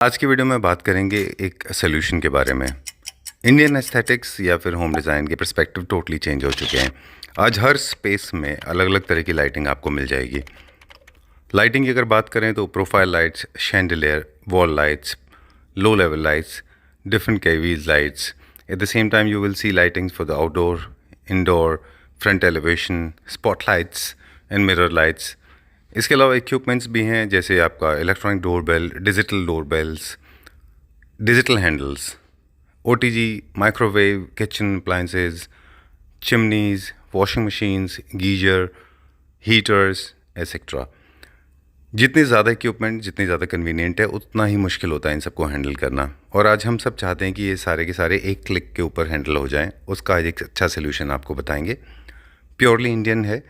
आज की वीडियो में बात करेंगे एक सोल्यूशन के बारे में। इंडियन एस्थेटिक्स या फिर होम डिज़ाइन के पर्सपेक्टिव टोटली चेंज हो चुके हैं। आज हर स्पेस में अलग अलग तरह की लाइटिंग आपको मिल जाएगी। लाइटिंग की अगर बात करें तो profile lights, chandelier, wall lights, low level lights, different coves lights. At the same time you will see lightings for the outdoor, indoor, front elevation, spot lights and mirror lights. इसके अलावा equipments भी हैं, जैसे आपका electronic doorbell, digital doorbells, digital handles, OTG, microwave, kitchen appliances, chimneys, washing machines, geyser, heaters etcetera. जितने ज़्यादा equipment, जितनी ज़्यादा कन्वीनियंट है, उतना ही मुश्किल होता है इन सबको हैंडल करना। और आज हम सब चाहते हैं कि ये सारे के सारे एक क्लिक के ऊपर हैंडल हो जाएं। उसका एक अच्छा सोल्यूशन आपको बताएंगे। प्योरली इंडियन है।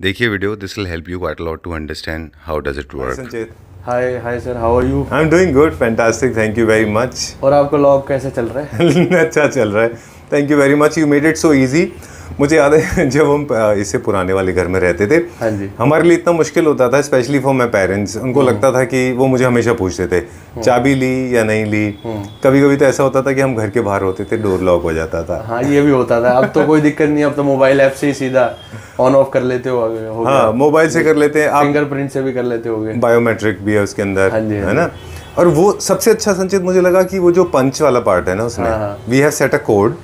देखिए video, this will help you quite a lot to understand how does it work. Hi sir, how are you? I am doing good, fantastic, thank you very much. और आपका log कैसे चल रहा है? अच्छा चल रहा है, thank you very much, you made it so easy. मुझे याद है जब हम इससे पुराने वाले घर में रहते थे, हाँ जी, हमारे लिए इतना मुश्किल होता था, स्पेशली फॉर माई पेरेंट्स। उनको लगता था कि वो मुझे हमेशा पूछते थे चाबी ली या नहीं ली। कभी कभी तो ऐसा होता था कि हम घर के बाहर होते थे, डोर लॉक हो जाता था। हाँ ये भी होता था। अब तो कोई दिक्कत नहीं, अब तो मोबाइल ऐप से ही सीधा ऑन ऑफ कर लेते हो गया। हाँ, मोबाइल से कर लेते हैं आप, फिंगरप्रिंट से भी कर लेते होगे, बायोमेट्रिक भी है उसके अंदर, हाँ जी, है ना। और वो सबसे अच्छा संचित मुझे लगा कि वो जो पंच वाला पार्ट है ना, उसमें we have set a code.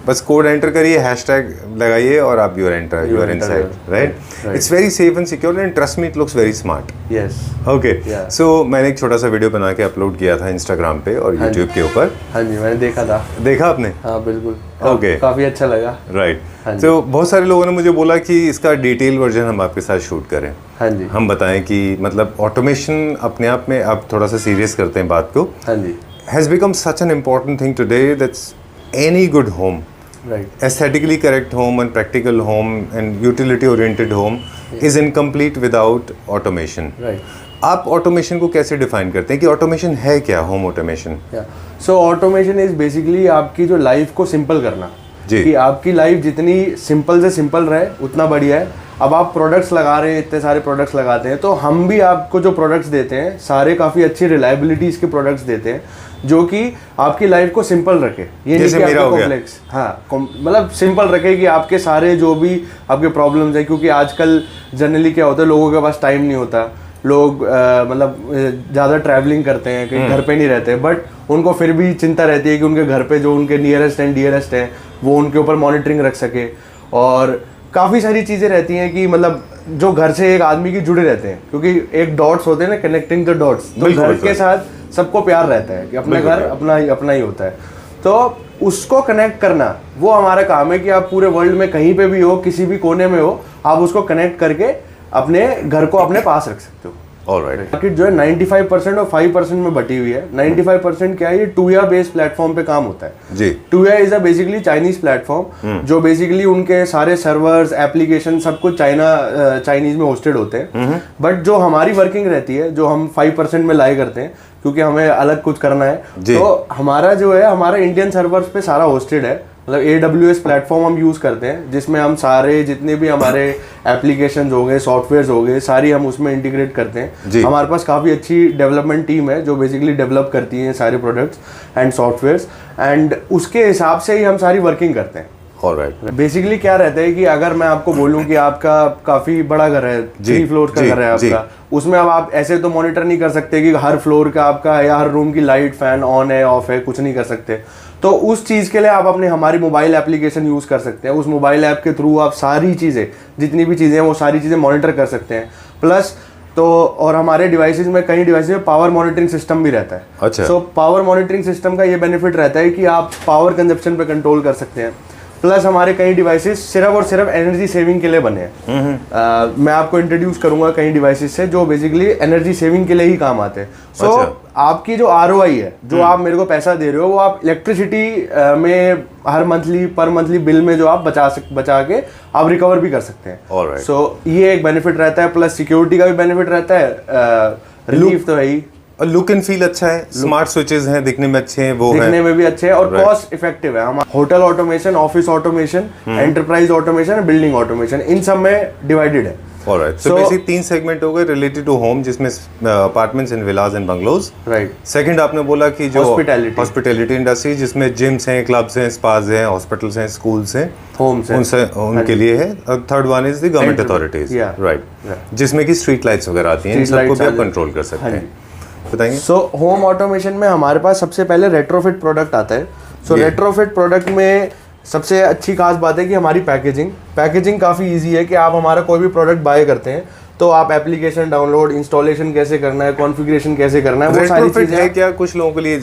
बस कोड एंटर करिए, हैशटैग लगाइए और आप you are inside, right? It's very safe and secure and trust me, it looks very smart. Yes, okay. So मैंने एक छोटा सा वीडियो बना के अपलोड किया था इंस्टाग्राम पे और यूट्यूब के ऊपर। हाँ जी, मैंने देखा था। देखा आपने? हाँ बिल्कुल, ओके, काफी अच्छा लगा। राइट। तो बहुत सारे लोगों ने मुझे बोला कि इसका डिटेल वर्जन हम आपके साथ शूट करें। हाँ जी, हम बताएं कि मतलब ऑटोमेशन अपने आप में, आप थोड़ा सा सीरियस करते हैं बात को, हाँ जी, has become such an important thing today that's any good home, right, aesthetically correct home and practical home and utility oriented home is incomplete without automation. Right. आप ऑटोमेशन को कैसे डिफाइन करते हैं कि ऑटोमेशन है क्या, home automation? So automation is basically आपकी जो लाइफ को सिंपल करना, जी, कि आपकी लाइफ जितनी सिंपल से सिंपल रहे उतना बढ़िया है। अब आप प्रोडक्ट्स लगा रहे हैं, इतने सारे प्रोडक्ट्स लगाते हैं, तो हम भी आपको जो प्रोडक्ट्स देते हैं सारे काफ़ी अच्छी रिलायबिलिटीज़ के प्रोडक्ट्स देते हैं, जो कि आपकी लाइफ को सिंपल रखे। ये नहीं कि आपको कॉम्प्लेक्स, हाँ मतलब सिंपल रखे कि आपके सारे जो भी आपके प्रॉब्लम्स हैं। क्योंकि आजकल जनरली क्या होता है, लोगों के पास टाइम नहीं होता, लोग मतलब ज़्यादा ट्रैवलिंग करते हैं, कहीं घर पे नहीं रहते, बट उनको फिर भी चिंता रहती है कि उनके घर पे जो उनके नियरेस्ट एंड डियरेस्ट हैं वो उनके ऊपर मॉनिटरिंग रख सके। और काफ़ी सारी चीज़ें रहती हैं कि मतलब जो घर से एक आदमी की जुड़े रहते हैं, क्योंकि एक डॉट्स होते हैं ना, कनेक्टिंग द डॉट्स, तो घर के साथ सबको प्यार रहता है कि अपना घर अपना ही होता है। तो उसको कनेक्ट करना वो हमारा काम है कि आप पूरे वर्ल्ड में कहीं पे भी हो, किसी भी कोने में हो, आप उसको कनेक्ट करके अपने घर को अपने पास रख सकते हो। ऑलराइट। मार्केट जो है 95% और 5% में बटी हुई है। 95% क्या है, ये टूया बेस्ड प्लेटफॉर्म पे काम होता है जी। Tuya is a basically Chinese platform, जो बेसिकली उनके सारे सर्वर्स, एप्लीकेशन सब कुछ चाइनीज में होस्टेड होते हैं। बट जो हमारी वर्किंग रहती है, जो हम 5% में लाई करते हैं, क्योंकि हमें अलग कुछ करना है, तो हमारा जो है, हमारा इंडियन सर्वर्स पे सारा होस्टेड है। मतलब AWS प्लेटफॉर्म हम यूज़ करते हैं, जिसमें हम सारे जितने भी हमारे एप्लीकेशन हो गए, सॉफ्टवेयर हो गए, सारी हम उसमें इंटीग्रेट करते हैं। हमारे पास काफ़ी अच्छी डेवलपमेंट टीम है जो बेसिकली डेवलप करती है सारे प्रोडक्ट्स एंड सॉफ्टवेयर्स, एंड उसके हिसाब से ही हम सारी वर्किंग करते हैं। ऑलराइट। बेसिकली क्या रहता है कि अगर मैं आपको बोलूं कि आपका काफ़ी बड़ा घर है, 3 फ्लोर का घर है आपका, उसमें अब आप ऐसे तो मॉनिटर नहीं कर सकते कि हर फ्लोर का आपका या हर रूम की लाइट, फैन ऑन है, ऑफ है, कुछ नहीं कर सकते। तो उस चीज़ के लिए आप अपने हमारी मोबाइल एप्लीकेशन यूज़ कर सकते हैं। उस मोबाइल ऐप के थ्रू आप सारी चीज़ें, जितनी भी चीज़ें हैं, वो सारी चीज़ें मॉनिटर कर सकते हैं। प्लस तो और हमारे डिवाइसेस में, कई डिवाइसेस में पावर मॉनिटरिंग सिस्टम भी रहता है। अच्छा। सो पावर मॉनिटरिंग सिस्टम का ये बेनिफिट रहता है कि आप पावर कंजप्शन पे कंट्रोल कर सकते हैं। प्लस हमारे कई डिवाइसेस सिर्फ और सिर्फ एनर्जी सेविंग के लिए बने हैं। मैं आपको इंट्रोड्यूस करूंगा कई डिवाइसेस से जो बेसिकली एनर्जी सेविंग के लिए ही काम आते हैं। सो आपकी जो ROI है, जो आप मेरे को पैसा दे रहे हो, वो आप इलेक्ट्रिसिटी में हर पर मंथली बिल में जो आप बचा के आप रिकवर भी कर सकते हैं। सो ये एक बेनिफिट रहता है। प्लस सिक्योरिटी का भी बेनिफिट रहता है, रिलीफ तो है ही, और लुक एंड फील अच्छा है, स्मार्ट स्विचेस हैं, दिखने में अच्छे हैं, वो दिखने में भी अच्छे हैं, और कॉस्ट इफेक्टिव है। हमारा hotel automation, office automation, enterprise automation, building automation, इन सब में डिवाइडेड है। ऑलराइट, सो बेसिक 3 सेगमेंट हो गए रिलेटेड टू होम, जिसमें apartments and Vilas and bungalows. Right. Second आपने बोला कि जो हॉस्पिटैलिटी इंडस्ट्री, जिसमें जिम्स हैं, क्लब्स हैं, स्पाज हैं, हॉस्पिटल्स हैं, स्कूल्स हैं, होम्स हैं, उनसे उनके लिए है। और third one is the government authorities, right, जिसमें कि स्ट्रीट लाइट्स वगैरह आती हैं, इन सबको भी आप कंट्रोल कर सकते हैं। बताइए। सो होम ऑटोमेशन में हमारे पास सबसे पहले रेट्रोफिट प्रोडक्ट आता है। सो रेट्रोफिट प्रोडक्ट में सबसे अच्छी खास बात है कि हमारी पैकेजिंग काफ़ी इजी है कि आप हमारा कोई भी प्रोडक्ट बाय करते हैं तो आप एप्लीकेशन डाउनलोड, इंस्टॉलेशन कैसे करना है, कॉन्फ़िगरेशन कैसे करना है, वो सारी चीजें है क्या कुछ लोगों के लिए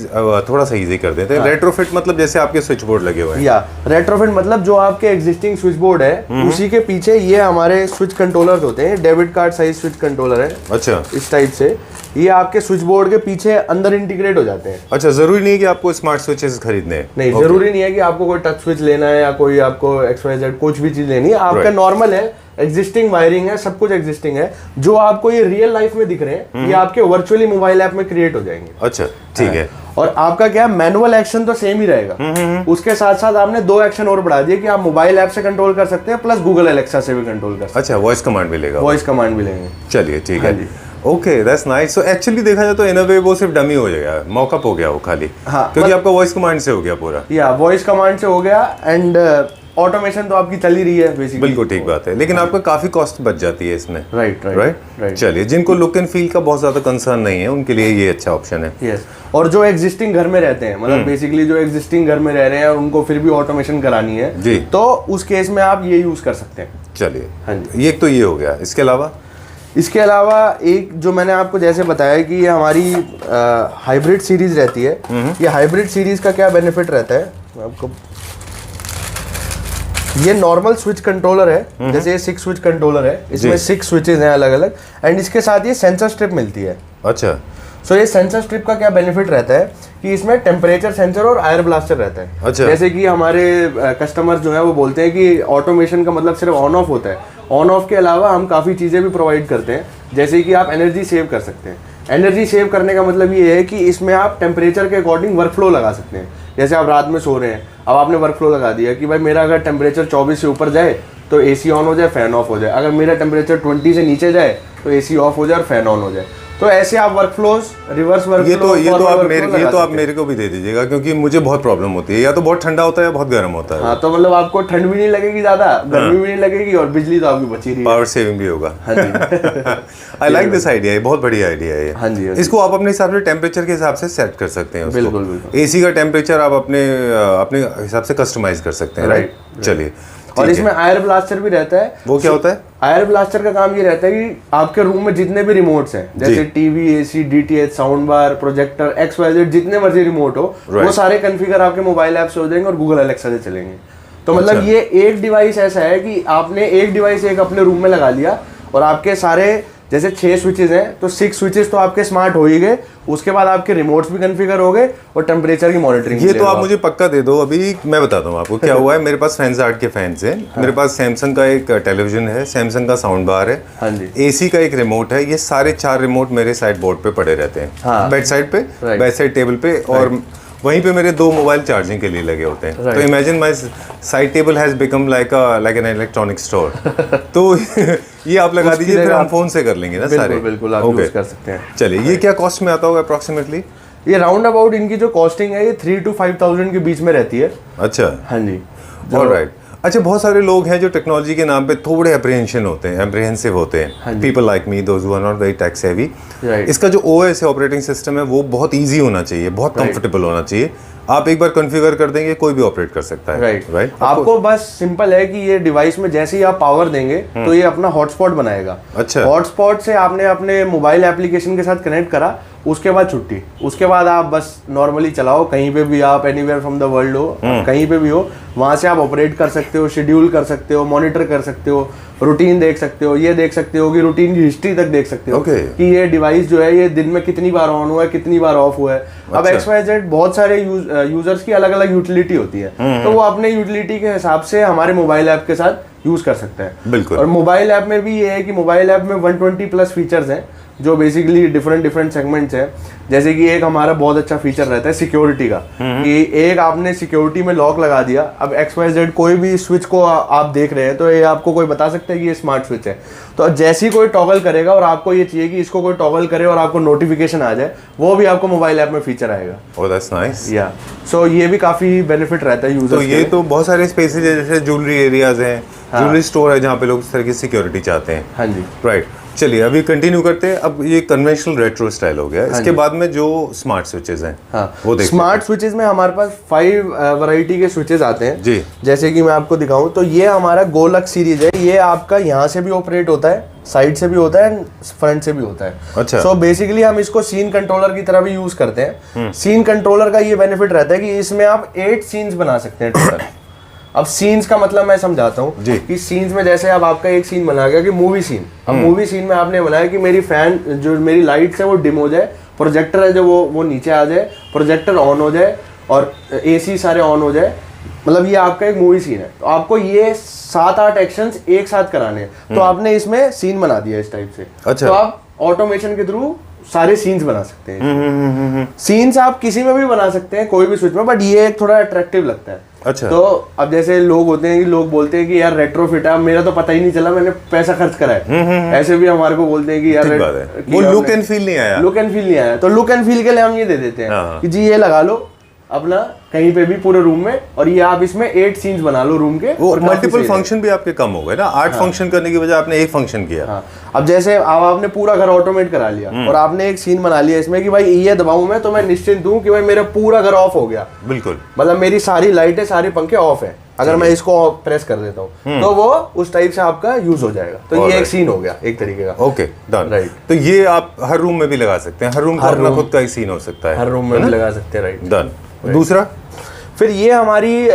थोड़ा सा इजी कर देते हैं। रेट्रोफिट मतलब जैसे आपके स्विच बोर्ड लगे हुए हैं, या रेट्रोफिट मतलब जो आपके एग्जिस्टिंग स्विच बोर्ड है उसी के पीछे ये हमारे स्विच कंट्रोलर्स होते हैं। Debit card size switch controller है, अच्छा, इस टाइप से ये आपके स्विच बोर्ड के पीछे अंदर इंटीग्रेट हो जाते हैं। अच्छा, जरूरी नहीं है कि आपको स्मार्ट स्विचेस खरीदने हैं, नहीं जरूरी नहीं है कि आपको कोई टच स्विच लेना है या कोई आपको XYZ कुछ भी चीज लेनी है। आपका नॉर्मल है, एग्जिस्टिंग वायरिंग है, सब कुछ एग्जिस्टिंग है। जो आपको ये रियल लाइफ में दिख रहे हैं ये आपके वर्चुअली मोबाइल ऐप में क्रिएट हो जाएंगे। अच्छा, ठीक है। और आपका क्या मैनुअल एक्शन तो सेम ही रहेगा, उसके साथ साथ आपने 2 एक्शन और बढ़ा दिए कि आप मोबाइल ऐप से कंट्रोल कर सकते हैं प्लस गूगल एलेक्सा से भी कंट्रोल कर सकते हैं। अच्छा, वॉइस कमांड मिलेगा, वॉइस कमांड मिलेंगे। चलिए, ठीक है, okay, that's nice. So actually देखा जाए तो इन अ वे वो सिर्फ डमी हो जाएगा, मॉकअप हो गया वो खाली, क्योंकि आपका वॉइस कमांड से हो गया पूरा। या वॉइस कमांड से हो गया एंड ऑटोमेशन तो आपकी चल ही रही है बेसिकली। बिल्कुल ठीक बात है, लेकिन आपका काफी कॉस्ट बच जाती है इसमें। राइट। चलिए, जिनको लुक एंड फील का बहुत ज्यादा कंसर्न नहीं है उनके लिए ये अच्छा ऑप्शन है। यस, और जो एग्जिस्टिंग घर में रहते हैं, मतलब बेसिकली जो एग्जिस्टिंग घर में रह रहे हैं और उनको फिर भी ऑटोमेशन करानी है जी, तो उस केस में आप ये यूज कर सकते हैं। चलिए, हाँ जी, ये तो ये हो गया। इसके अलावा एक जो मैंने आपको जैसे बताया कि ये हमारी हाइब्रिड सीरीज रहती है। ये हाइब्रिड सीरीज का क्या बेनिफिट रहता है आपको, ये नॉर्मल स्विच कंट्रोलर है, जैसे ये 6 स्विच कंट्रोलर है, इसमें 6 स्विचेस हैं अलग अलग, एंड इसके साथ ये सेंसर स्ट्रिप मिलती है। अच्छा, सो ये सेंसर स्ट्रिप का क्या बेनिफिट रहता है कि इसमें टेम्परेचर सेंसर और एयर ब्लास्टर रहता है। अच्छा, जैसे कि हमारे कस्टमर्स जो है वो बोलते हैं कि ऑटोमेशन का मतलब सिर्फ ऑन ऑफ होता है, ऑन ऑफ के अलावा हम काफ़ी चीज़ें भी प्रोवाइड करते हैं, जैसे कि आप एनर्जी सेव कर सकते हैं। एनर्जी सेव करने का मतलब ये है कि इसमें आप टेम्परेचर के अकॉर्डिंग वर्क फ्लो लगा सकते हैं। जैसे आप रात में सो रहे हैं, अब आपने वर्क फ्लो लगा दिया कि भाई मेरा अगर टेम्परेचर 24 से ऊपर जाए तो AC ऑन हो जाए, फैन ऑफ हो जाए, अगर मेरा टेम्परेचर 20 से नीचे जाए तो AC ऑफ हो जाए और फैन ऑन हो जाए। तो ऐसे आप वर्क फ्लोज, रिवर्स वर्क ये तो आप मेरे को भी दे दीजिएगा, क्योंकि मुझे बहुत प्रॉब्लम होती है, या तो बहुत ठंडा होता है या बहुत गर्म होता है। हाँ, तो मतलब आपको ठंड भी नहीं लगेगी ज्यादा, गर्मी भी नहीं लगेगी और बिजली तो आपकी बची रही है, पावर सेविंग भी होगा। हाँ जी, आई लाइक दिस आइडिया, ये बहुत बढ़िया आइडिया है। हाँ जी, इसको आप अपने हिसाब से टेम्परेचर के हिसाब से सेट कर सकते हैं। बिल्कुल बिल्कुल। AC का टेम्परेचर आप अपने हिसाब से कस्टमाइज कर सकते हैं, राइट। चलिए, और इसमें एयर ब्लास्टर भी रहता है। वो क्या होता है? एयर ब्लास्टर का काम ये रहता है कि आपके रूम में जितने भी रिमोट्स हैं, जैसे TV, AC, DTH, sound bar, projector, XYZ, जितने मर्जी रिमोट हो, वो सारे कॉन्फ़िगर आपके मोबाइल ऐप से हो जाएंगे और गूगल एलेक्सा से चलेंगे। तो मतलब ये एक डिवाइस ऐसा है कि आपने एक डिवाइस एक अपने रूम में लगा लिया और आपके सारे जैसे 6 स्विचेस हैं तो 6 स्विचेस तो आपके स्मार्ट हो ही गए, उसके बाद आपके रिमोट्स भी कॉन्फ़िगर हो गए और टेम्परेचर की मॉनिटरिंग। ये तो आप मुझे पक्का दे दो, अभी मैं बताता हूँ आपको क्या हुआ है। मेरे पास फैंस के फैंस हैं, मेरे पास सैमसंग का एक टेलीविजन है, सैमसंग का साउंड बार है, हाँ जी, AC का एक रिमोट है। ये सारे 4 रिमोट मेरे साइड बोर्ड पे पड़े रहते हैं, बेड साइड पे, बेड साइड टेबल पे, और वहीं पे मेरे 2 मोबाइल चार्जिंग के लिए लगे होते हैं। तो imagine my side table has become like an electronic store. तो ये आप लगा दीजिए, फिर हम फोन से कर लेंगे ना सारे। बिल्कुल आप यूज कर सकते हैं। चलिए, ये क्या कॉस्ट में आता होगा अप्रोक्सीमेटली? ये राउंड अबाउट इनकी जो कॉस्टिंग है ये 3 to 5,000 के बीच में रहती है। अच्छा, हाँ जी, ऑलराइट। अच्छा, बहुत सारे लोग हैं जो टेक्नोलॉजी के नाम पे थोड़े एप्रीहेंसिव होते हैं, people like me, those who are not very tech savvy. इसका जो OS है, ऑपरेटिंग सिस्टम है, वो बहुत इजी होना चाहिए, बहुत कंफर्टेबल होना चाहिए। आप एक बार कॉन्फ़िगर कर देंगे, कोई भी ऑपरेट कर सकता है, राइट। आपको बस सिंपल है कि ये डिवाइस में जैसे ही आप पावर देंगे तो ये अपना हॉटस्पॉट बनाएगा। अच्छा, हॉटस्पॉट से आपने अपने मोबाइल एप्लीकेशन के साथ कनेक्ट करा, उसके बाद छुट्टी, उसके बाद आप बस नॉर्मली चलाओ, कहीं पे भी आप एनीवेयर फ्रॉम द वर्ल्ड हो, कहीं पे भी हो, वहां से आप ऑपरेट कर सकते हो, शेड्यूल कर सकते हो, मॉनिटर कर सकते हो, रूटीन देख सकते हो, ये देख सकते हो कि रूटीन की हिस्ट्री तक देख सकते हो कि ये डिवाइस जो है ये दिन में कितनी बार ऑन हुआ है, कितनी बार ऑफ हुआ है। अब XYZ बहुत सारे यूजर्स की अलग अलग यूटिलिटी होती है, तो वो अपने यूटिलिटी के हिसाब से हमारे मोबाइल ऐप के साथ यूज कर सकते हैं। बिल्कुल। और मोबाइल ऐप में भी ये है कि मोबाइल ऐप में 120 प्लस फीचर्स हैं, जो बेसिकली डिफरेंट डिफरेंट सेगमेंट्स हैं। जैसे कि एक हमारा बहुत अच्छा फीचर रहता है सिक्योरिटी का, कि एक आपने सिक्योरिटी में लॉक लगा दिया, अब XYZ कोई भी स्विच को आप देख रहे हैं तो ये आपको कोई बता सकता है कि ये स्मार्ट स्विच है। तो जैसे ही कोई टॉगल करेगा और आपको ये चाहिए कि इसको कोई टॉगल करे और आपको नोटिफिकेशन आ जाए, वो भी आपको मोबाइल ऐप में फीचर आएगा। Oh that's nice. या सो ये भी काफी बेनिफिट रहता है यूजर्स तो ये तो बहुत सारे स्पेसेस है, जैसे ज्वेलरी एरियाज हैं, ज्वेलरी स्टोर है जहाँ पे लोग इस तरह की सिक्योरिटी चाहते हैं। हाँ जी, राइट। चलिए अभी कंटिन्यू करते हैं। अब ये कन्वेंशनल रेट्रो स्टाइल हो गया, इसके बाद में जो स्मार्ट स्विचेस हैं वो देखते हैं। स्मार्ट स्विचेस में हमारे पास 5 वैरायटी के स्विचेस आते हैं जी। जैसे कि मैं आपको दिखाऊं तो ये हमारा गोलक्स सीरीज है। ये आपका यहाँ से भी ऑपरेट होता है, साइड से भी होता है, फ्रंट से भी होता है। अच्छा। सो बेसिकली हम इसको सीन कंट्रोलर की तरह भी यूज करते हैं। सीन कंट्रोलर का ये बेनिफिट रहता है कि इसमें आप 8 सीन्स बना सकते हैं टोटल। अब सीन्स का मतलब मैं समझाता हूँ कि सीन्स में जैसे अब आपका एक सीन बना गया कि मूवी सीन, अब मूवी सीन में आपने बनाया कि मेरी फैन जो मेरी लाइट्स है वो डिम हो जाए, प्रोजेक्टर है जो वो नीचे आ जाए, प्रोजेक्टर ऑन हो जाए और AC सारे ऑन हो जाए, मतलब ये आपका एक मूवी सीन है। तो आपको ये 7-8 एक्शंस एक साथ कराने हैं, तो आपने इसमें सीन बना दिया इस टाइप से। अच्छा। तो आप ऑटोमेशन के थ्रू सारे सीन्स बना सकते हैं। सीन्स आप किसी में भी बना सकते हैं, कोई भी स्विच में, बट ये एक थोड़ा अट्रैक्टिव लगता है। अच्छा। तो अब जैसे लोग होते हैं कि लोग बोलते हैं कि यार रेट्रोफिट है, मेरा तो पता ही नहीं चला मैंने पैसा खर्च करा है। ऐसे भी हमारे को बोलते हैं कि यार वो लुक एंड फील नहीं आया, लुक एंड फील नहीं आया, तो लुक एंड फील के लिए हम ये दे देते हैं कि जी ये लगा लो अपना कहीं पे भी पूरे रूम में, और ये आप इसमें 8 सीन्स बना लो रूम के। वो मल्टीपल फंक्शन भी आपके कम हो गए ना, 8 फंक्शन करने की बजाय आपने एक फंक्शन किया। हाँ। अब जैसे अब आपने पूरा घर ऑटोमेट करा लिया और आपने एक सीन बना लिया इसमें कि भाई ये दबाऊं मैं तो मैं निश्चिंत हूँ कि भाई मेरा पूरा घर ऑफ हो गया, बिल्कुल, मतलब मेरी सारी लाइटें सारे पंखे ऑफ है, अगर मैं इसको प्रेस कर देता हूँ तो वो उस टाइप से आपका यूज हो जाएगा। तो ये एक सीन हो गया एक तरीके का। Okay done. राइट। तो ये आप हर रूम में भी लगा सकते हैं, हर रूम का अपना खुद का ही सीन हो सकता है, हर रूम में भी लगा सकते हैं। Right done. दूसरा फिर ये हमारी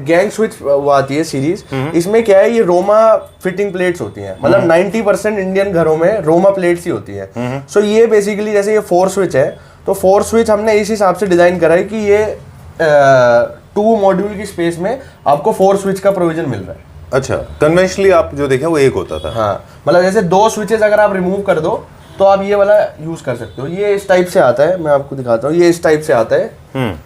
गैंग स्विच वो आती है सीरीज। इसमें क्या है, ये रोमा फिटिंग प्लेट्स होती हैं, मतलब 90% इंडियन घरों में रोमा प्लेट्स ही होती है। सो ये बेसिकली जैसे ये 4 स्विच है, तो 4 स्विच हमने इस हिसाब से डिजाइन करा है कि ये 2 मॉड्यूल की स्पेस में आपको 4 स्विच का प्रोविजन मिल रहा है। अच्छा, कन्वेंशनली आप जो देखे वो एक होता था। हाँ, मतलब जैसे 2 स्विचेस अगर आप रिमूव कर दो तो आप ये वाला यूज कर सकते हो। ये इस टाइप से आता है, मैं आपको दिखाता हूँ, ये इस टाइप से आता है,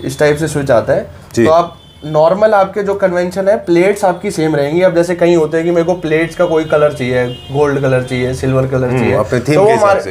इस टाइप से स्विच आता है। तो आप नॉर्मल आपके जो कन्वेंशन है, प्लेट्स आपकी सेम रहेंगी। अब जैसे कहीं होते हैं कि मेरे को प्लेट्स का कोई कलर चाहिए, गोल्ड कलर चाहिए, सिल्वर कलर चाहिए, अपने तो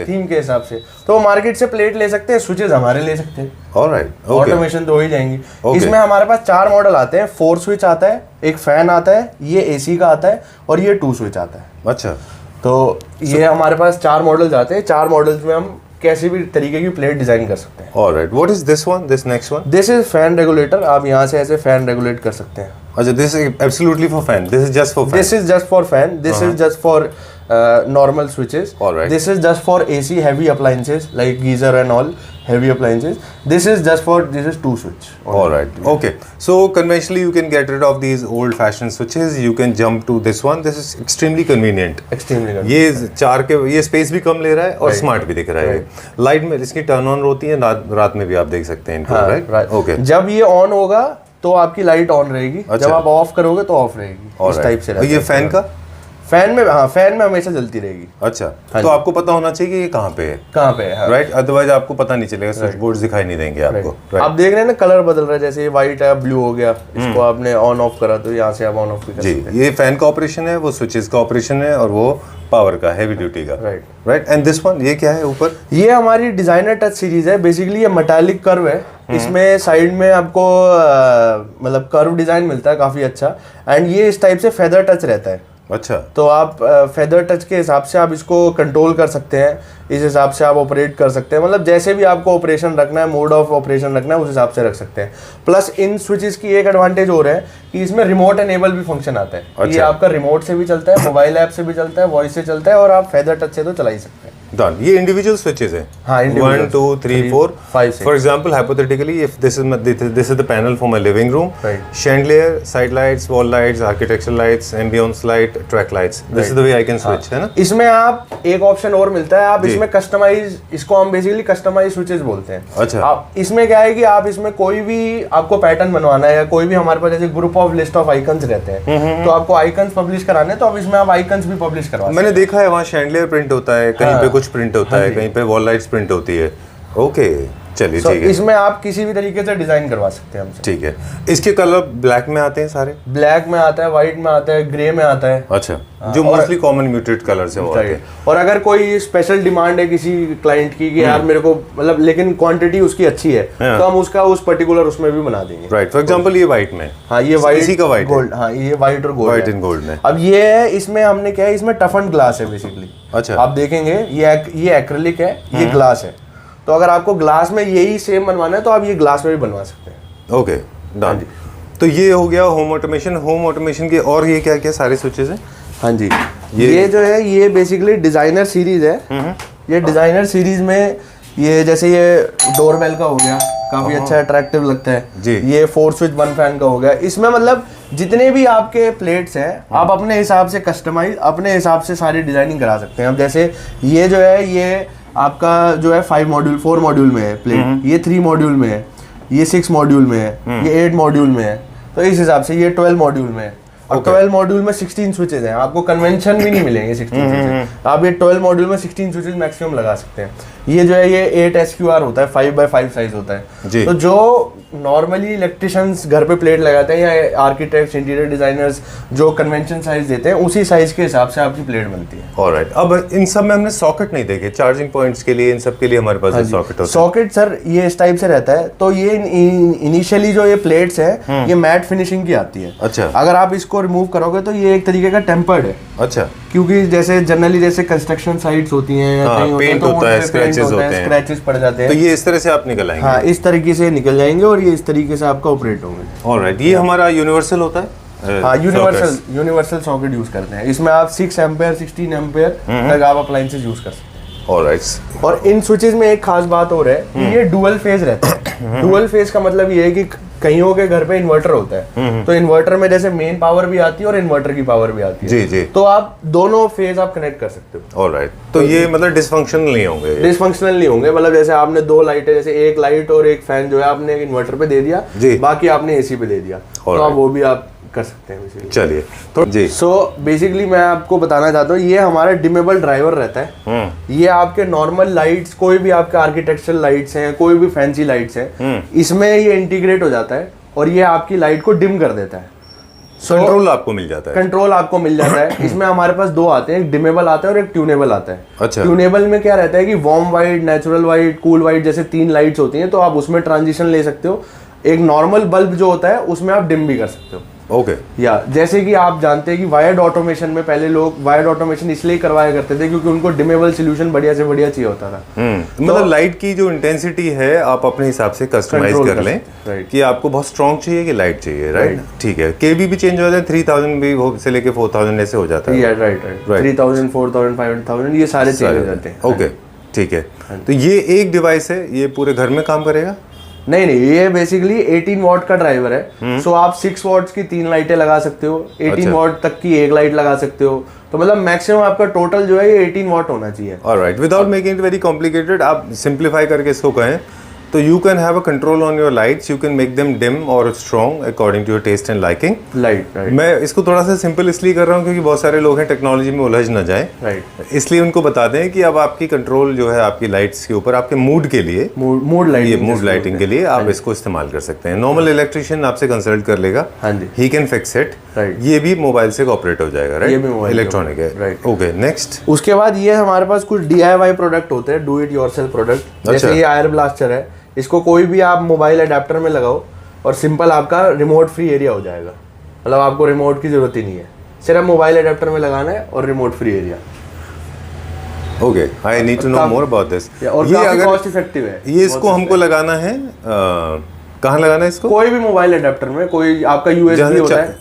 थीम के हिसाब से तो वो मार्केट से प्लेट ले सकते हैं, स्विचेस हमारे ले सकते हैं। ऑलराइट, ऑटोमेशन तो हो ही जाएंगी। इसमें हमारे पास 4 मॉडल आते हैं। 4 स्विच आता है, एक फैन आता है, ये AC का आता है और ये 2 स्विच आता है। अच्छा, तो ये हमारे पास 4 मॉडल्स आते हैं। 4 मॉडल्स में हम कैसे भी तरीके की प्लेट डिजाइन कर सकते हैं। Alright. What is this one, this next one? This is fan regulator. आप यहाँ से ऐसे फैन रेगुलेट कर सकते हैं। अच्छा, this is absolutely for fan, this is just for fan, this is just for fan, this is just for normal switches. Alright. This is just for AC heavy appliances like geyser and all heavy appliances. This is 2 switch. Alright, okay. So conventionally you can get rid of these old fashioned switches, you can jump to this one. This is extremely convenient. Extremely convenient. ये 4 के ये space भी कम ले रहा है और smart भी दिख रहा है। लाइट में इसकी टर्न ऑन होती है, रात में भी आप देख सकते हैं इनको, राइट? ओके। जब ये ऑन होगा तो आपकी लाइट ऑन रहेगी, जब आप ऑफ करोगे तो ऑफ रहेगी। इस टाइप से। ये फैन का, फैन में, हाँ, फैन में हमेशा जलती रहेगी। अच्छा, तो आपको पता होना चाहिए कि ये कहाँ पे है, कहाँ पे है, राइट? अदरवाइज आपको पता नहीं चलेगा, स्विच बोर्ड दिखाई नहीं देंगे आपको। आप देख रहे हैं ना, कलर बदल रहा है, जैसे ये व्हाइट है, ब्लू हो गया, इसको आपने ऑन ऑफ करा तो यहाँ से आप ऑन ऑफ भी कर सकते हैं। ये फैन का ऑपरेशन है, वो स्विचेस का ऑपरेशन है और वो पावर का, हेवी ड्यूटी का। राइट। एंड दिस वन, ये क्या है ऊपर? ये हमारी डिजाइनर टच सीरीज है। बेसिकली ये मेटालिक कर्व है, इसमें साइड में आपको मतलब कर्व डिजाइन मिलता है काफी अच्छा, एंड ये इस टाइप से फेदर टच रहता है। अच्छा, तो आप फेदर टच के हिसाब से आप इसको कंट्रोल कर सकते हैं, इस हिसाब से आप ऑपरेट कर सकते हैं, मतलब जैसे भी आपको ऑपरेशन रखना है, मोड ऑफ ऑपरेशन रखना है, उस हिसाब से रख सकते हैं। प्लस इन स्विचेस की एक एडवांटेज और है कि इसमें रिमोट एनेबल भी फंक्शन आता है। अच्छा। ये आपका रिमोट से भी चलता है, मोबाइल ऐप से भी चलता है, वॉइस से चलता है, और आप फेदर टच से तो चला ही सकते हैं। डन। ये इंडिविजुअल स्विचेस हैं। हाँ, 1 2 3 4 5 for example, hypothetically if this is the panel for my living room, chandelier, side lights, wall lights, architectural lights, ambience light, track lights, this is the way I can switch, है ना? इसमें आप एक option और मिलता है, आप इसमें कस्टमाइज, इसको हम बेसिकली कस्टमाइज स्विचेस बोलते हैं। अच्छा। आप इसमें क्या है कि आप इसमें कोई भी आपको पैटर्न बनवाना है, या कोई भी हमारे पास जैसे group of list of icons रहते हैं, तो आपको आइकन्स पब्लिश कराने हैं, तो अब इसमें आप आइकन्स भी पब्लिश करवा सकते हैं। मैंने देखा है वहाँ शैंडलियर प्रिंट होता है, कहीं पे कुछ कुछ प्रिंट होता है, कहीं पे वॉल लाइट्स प्रिंट होती है। ओके, चलिए ठीक है। इसमें आप किसी भी तरीके से डिजाइन करवा सकते हैं हमसे। ठीक है। इसके कलर ब्लैक में आते हैं सारे? ब्लैक में आता है, व्हाइट में आता है, ग्रे में आता है। अच्छा, जो मोस्टली कॉमन म्यूटेड कलर्स हैं वो आते हैं। और अगर कोई स्पेशल डिमांड है किसी क्लाइंट की कि यार मेरे को मतलब लेकिन क्वांटिटी उसकी अच्छी है, तो हम उसका उस पर्टिकुलर उसमें भी बना देंगे। राइट, फॉर एग्जांपल ये व्हाइट में। हाँ, ये व्हाइट, इसी का व्हाइट गोल्ड। हाँ, ये व्हाइट और गोल्ड, व्हाइट एंड गोल्ड में। अब ये है, इसमें हमने क्या है, इसमें टफन ग्लास है बेसिकली। अच्छा, आप देखेंगे ये एक्रिलिक है, ये ग्लास है। तो अगर आपको ग्लास में यही सेम बनवाना है तो आप ये ग्लास में भी बनवा सकते हैं। Okay, done. तो ये हो गया होम ऑटोमेशन। होम ऑटोमेशन के और ये क्या क्या सारे स्विचेस हैं? हाँ जी, ये जो है ये बेसिकली डिजाइनर सीरीज है। ये डिजाइनर सीरीज में ये जैसे ये डोरबेल का हो गया, काफी अच्छा अट्रैक्टिव लगता है जी। ये 4 स्विच 1 फैन का हो गया। इसमें मतलब जितने भी आपके प्लेट्स हैं आप अपने हिसाब से कस्टमाइज अपने हिसाब से सारी डिजाइनिंग करा सकते हैं। अब जैसे ये जो है ये आपका जो है 4 मॉड्यूल में है प्लेट, ये 3 मॉड्यूल में है, ये 6 मॉड्यूल में है, ये 8 मॉड्यूल में है। तो इस हिसाब से ये 12 मॉड्यूल में है। और 12 मॉड्यूल में 16 स्विचेज हैं, आपको कन्वेंशन भी नहीं मिलेंगे 16 स्विचेज। आप ये 12 मॉड्यूल में 16 स्विचेज मैक्सिमम लगा सकते हैं। ये जो है ये 8 SQR होता है, 5x5 साइज होता है। तो जो नॉर्मली इलेक्ट्रिशियंस घर पे प्लेट लगाते हैं या आर्किटेक्ट्स, इंटीरियर डिजाइनर्स जो कन्वेंशन साइज देते हैं उसी साइज के हिसाब से आपकी प्लेट बनती है। ऑलराइट, अब इन सब में हमने सॉकेट नहीं देखे, चार्जिंग पॉइंट्स के लिए, इन सब के लिए हमारे पास सॉकेट होता है। सॉकेट सर ये इस टाइप से रहता है। तो ये इनिशियली जो ये प्लेट्स है ये मैट फिनिशिंग की आती है। अच्छा, अगर आप इसको रिमूव करोगे तो ये एक तरीके का टेम्पर्ड है। अच्छा, क्योंकि जैसे जनरली जैसे कंस्ट्रक्शन साइट्स होती हैं या कहीं पेंट होता है, स्क्रैचेस होते हैं, स्क्रैचेस पड़ जाते हैं, तो ये इस तरह से आप निकल आएंगे। हाँ, इस तरीके से निकल जाएंगे और ये इस तरीके से आपका ऑपरेट होंगे। ऑलराइट, ये हमारा यूनिवर्सल होता है। हाँ, यूनिवर्सल सॉकेट यूज करते हैं। इसमें आप 6 एम्पेयर 16 एम्पेयर तक आप अप्लायंसेस यूज कर सकते हैं। ऑलराइट, और इन स्विचेस में एक खास बात और है कि ये डुअल फेज रहता है। डुअल फेज का मतलब ये है कि कईयों के घर पे इन्वर्टर होता है, तो इन्वर्टर में जैसे मेन पावर भी आती है और इन्वर्टर की पावर भी आती है। जी जी, तो आप दोनों फेज आप कनेक्ट कर सकते हो। ऑलराइट, तो ये मतलब डिसफंक्शनल नहीं होंगे? डिसफंक्शनल नहीं होंगे। मतलब जैसे आपने 2 लाइटें, जैसे एक लाइट और एक फैन जो है आपने इन्वर्टर पे दे दिया, बाकी आपने एसी पे दे दिया, तो आप वो भी आप कर सकते हैं। चलिए तो जी, सो बेसिकली मैं आपको बताना चाहता हूँ ये हमारा डिमेबल ड्राइवर रहता है। ये आपके नॉर्मल लाइट्स, कोई भी आपके आर्किटेक्चरल लाइट्स हैं, कोई भी फैंसी लाइट्स हैं, इसमें ये इंटीग्रेट हो जाता है और ये आपकी लाइट को डिम कर देता है। कंट्रोल आपको मिल जाता है। कंट्रोल आपको मिल जाता है। इसमें हमारे पास 2 आते हैं, एक डिमेबल आता है और एक ट्यूनेबल आता है। अच्छा, ट्यूनेबल में क्या रहता है कि warm white, natural white, cool white जैसे 3 लाइट्स होती हैं, तो आप उसमें ट्रांजिशन ले सकते हो। एक नॉर्मल बल्ब जो होता है उसमें आप डिम भी कर सकते हो। ओके, या जैसे कि आप जानते हैं कि वायर्ड ऑटोमेशन में पहले लोग वायर्ड ऑटोमेशन इसलिए करवाया करते थे क्योंकि उनको डिमेबल सॉल्यूशन बढ़िया से बढ़िया चाहिए होता था। मतलब लाइट की जो इंटेंसिटी है आप अपने हिसाब से कस्टमाइज कर लें कि आपको बहुत स्ट्रॉन्ग चाहिए कि लाइट चाहिए। राइट, ठीक है। केवी भी चेंज हो जाता है, 3000 भी से लेके 4000 ऐसे हो जाता है। राइट, 3000, 4000, 5000 ये सारे चेंज हो जाते हैं। ओके, ठीक है। तो ये एक डिवाइस है, ये पूरे घर में काम करेगा? नहीं, ये बेसिकली 18 वॉट का ड्राइवर है। सो आप 6 वॉट्स की 3 लाइटें लगा सकते हो, 18 वॉट तक की 1 लाइट लगा सकते हो। तो मतलब मैक्सिमम आपका टोटल जो है ये 18 वॉट होना चाहिए। Alright, without making it very complicated, आप सिंप्लीफाई करके इसको कहें तो you can have a control on your lights, you can make them dim और strong according to your taste and liking. Right, मैं इसको थोड़ा सा सिंपल इसलिए कर रहा हूँ क्योंकि बहुत सारे लोग हैं टेक्नोलॉजी में उलझ ना जाए। राइट, इसलिए उनको बता दें कि अब आपकी कंट्रोल जो है आपकी लाइट्स के ऊपर, आपके मूड के लिए, मूड लाइटिंग के लिए आप इसको इस्तेमाल कर सकते हैं। नॉर्मल इलेक्ट्रिशियन आपसे कंसल्ट कर लेगा, ही कैन फिक्स इट। ये भी मोबाइल से ऑपरेट हो जाएगा। राइट, इलेक्ट्रॉनिक है। Right, okay, next. उसके बाद ये हमारे पास कुछ DIY प्रोडक्ट होते हैं, डू इट योरसेल्फ प्रोडक्ट। जैसे ये एयर ब्लास्टर है, इसको कोई भी आप मोबाइल अडेप्टर में लगाओ और सिंपल आपका रिमोट फ्री एरिया हो जाएगा। मतलब आपको रिमोट की जरूरत ही नहीं है, सिर्फ मोबाइल अडेप्टर में लगाना है और remote free area. Okay, I need to know more about this. और ये अगर कॉस्ट इफेक्टिव है, ये इसको हमको लगाना है, कहाँ लगाना है इसको? कोई भी मोबाइल अडेप्टर में, कोई आपका USB होता है,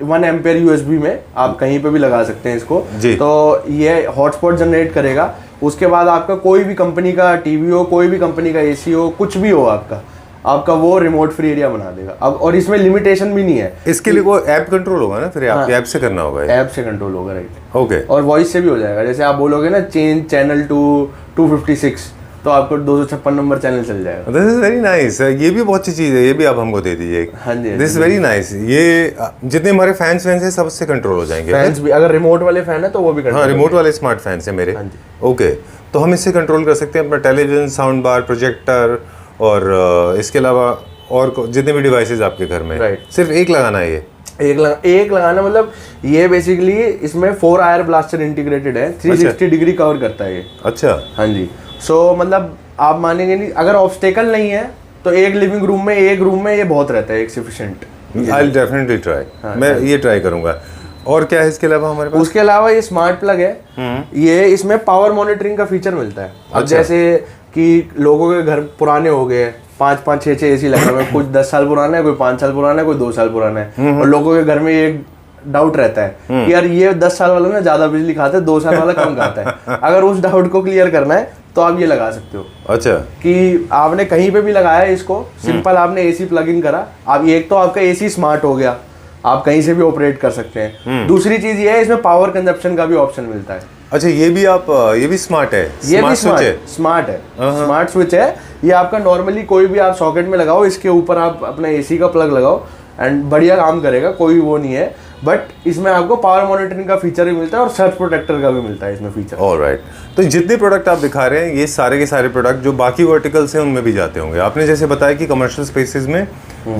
1 एम्पेयर USB में आप कहीं पे भी लगा सकते हैं इसको। तो ये हॉटस्पॉट जनरेट करेगा। उसके बाद आपका कोई भी कंपनी का टीवी हो, कोई भी कंपनी का AC हो, कुछ भी हो आपका वो रिमोट फ्री एरिया बना देगा। अब और इसमें लिमिटेशन भी नहीं है। इसके लिए वो ऐप कंट्रोल होगा ना, फिर आपके ऐप से करना होगा? ऐप से कंट्रोल होगा। Right, okay. और वॉइस से भी हो जाएगा। जैसे आप बोलोगे ना चेंज चैनल टू 256, तो आपको 256 नंबर चैनल चल जाएगा। This is very nice. ये भी बहुत अच्छी चीज़ है, ये भी आप हमको दे दीजिए। हाँ जी, दिस इज वेरी नाइस। ये जितने हमारे फैंस हैं सब से कंट्रोल हो जाएंगे। फैंस भी अगर रिमोट वाले फैन है तो वो भी कंट्रोल। हाँ, रिमोट वाले स्मार्ट फैंस हैं मेरे। ओके, तो हम इससे कंट्रोल कर सकते हैं अपना टेलीविजन, साउंड बार, प्रोजेक्टर और इसके अलावा और जितने भी डिवाइसेस आपके घर में। Right. सिर्फ एक लगाना है ये? एक लगाना मतलब ये बेसिकली इसमें 4 आयर ब्लास्टर इंटीग्रेटेड है, 360 डिग्री कवर करता है ये। अच्छा। हाँ जी। सो मतलब आप मानेंगे नहीं, अगर ऑब्स्टेकल नहीं है तो एक लिविंग रूम में, एक रूम में ये बहुत रहता है, एक sufficient. I will definitely try, मैं ये ट्राई करूंगा। और क्या है इसके अलावा हमारे पास? उसके अलावा ये स्मार्ट प्लग है, ये इसमें पावर मॉनिटरिंग का फीचर मिलता है। अब जैसे कि लोगों के घर पुराने हो गए, 5-5, 6-6 एसी लगे हुए हैं, कुछ 10 साल पुराना है, कोई 5 साल पुराना है, कोई 2 साल पुराना है, और लोगों के घर में ये डाउट रहता है कि यार ये 10 साल वाला ना ज्यादा बिजली खाता है, 2 साल वाला कम खाता है। अगर उस डाउट को क्लियर करना है तो आप ये लगा सकते हो। अच्छा। कि आपने कहीं पे भी लगाया इसको, सिंपल आपने एसी प्लग इन करा, आप एक तो आपका एसी स्मार्ट हो गया, आप कहीं से भी ऑपरेट कर सकते हैं। दूसरी चीज ये है, इसमें पावर कंजप्शन का भी ऑप्शन मिलता है। अच्छा, ये भी स्मार्ट है? ये भी स्मार्ट है, स्मार्ट स्विच है ये। आपका नॉर्मली कोई भी आप सॉकेट में लगाओ, इसके ऊपर आप अपना एसी का प्लग लगाओ एंड बढ़िया काम करेगा, कोई वो नहीं है। बट इसमें आपको पावर मॉनिटरिंग का फीचर भी मिलता है और सर्च प्रोटेक्टर का भी मिलता है इसमें फीचर। ऑलराइट। तो जितने प्रोडक्ट आप दिखा रहे हैं ये सारे के सारे प्रोडक्ट जो बाकी वर्टिकल्स हैं उनमें भी जाते होंगे। आपने जैसे बताया कि कमर्शियल स्पेसेस में